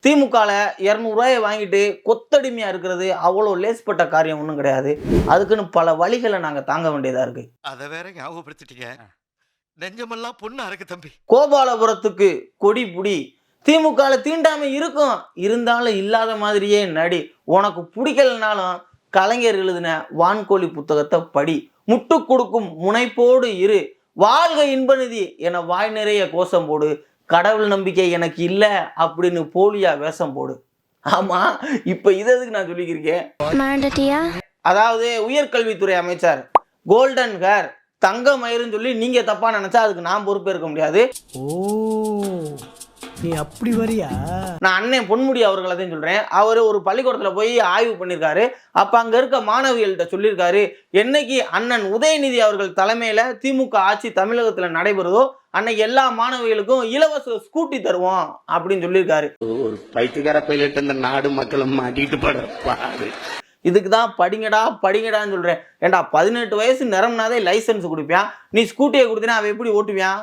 திமுகல 200 ரூபாயை வாங்கிட்டு கொத்தடிமையா இருக்கிறது அவ்வளோ லேஸ்பட்ட காரியம் ஒன்றும் கிடையாது. அதுக்குன்னு பல வழிகளை நாங்க தாங்க வேண்டியதா இருக்கு. அத வேற ஞாபகப்படுத்திட்டீங்க. நெஞ்சமெல்லாம் பொண்ணா இருக்கு தம்பி. கோபாலபுரத்துக்கு கொடி புடி. திமுகல தீண்டாமை இருக்கும், இருந்தாலும் இல்லாத மாதிரியே நடி. உனக்கு பிடிக்கலனாலும் கலைஞர் எழுதின வான்கோழி புத்தகத்தை படி. முட்டு கொடுக்கும் முனைப்போடு இரு. வாழ்க இன்பநிதி என வாய் நிறைய கோஷம் போடு. கடவுள் நம்பிக்கை எனக்கு இல்ல அப்படின்னு போலியா வேஷம் போடு. ஆமா, இப்ப இது எதுக்கு நான் சொல்லிக்கிறேன். அதாவது உயர்கல்வித்துறை அமைச்சர் கோல்டன் ஹேர் தங்க மயிருன்னு சொல்லி நீங்க தப்பா நினைச்சா அதுக்கு நான் பொறுப்பேற்க முடியாது. ஓ, நீ அப்படி வரியா? நான் அண்ணன் பொன்முடி அவர்களை தான் சொல்றேன். அவர் ஒரு பள்ளிக்கூடத்துல போய் ஆய்வு பண்ணியிருக்காரு. அப்ப அங்க இருக்க மாணவிகள்கிட்ட சொல்லியிருக்காரு, என்னைக்கு அண்ணன் உதயநிதி அவர்கள் தலைமையில திமுக ஆட்சி தமிழகத்துல நடைபெறுதோ அன்னைக்கு எல்லா மாணவிகளுக்கும் இலவச ஸ்கூட்டி தருவோம் அப்படின்னு சொல்லியிருக்காரு. ஒரு பைத்தியக்கார பைலட் இந்த நாடு மக்களும் மாட்டிட்டு படுறாரு. இதுக்கு தான் படிங்கடா படிங்கடான்னு சொல்றேன். ஏண்டா 18 வயசு நிரம்பினாதே லைசன்ஸ் கொடுப்பியான், நீ ஸ்கூட்டியை கொடுத்தீங்கன்னா அவன் எப்படி ஓட்டுவியான்?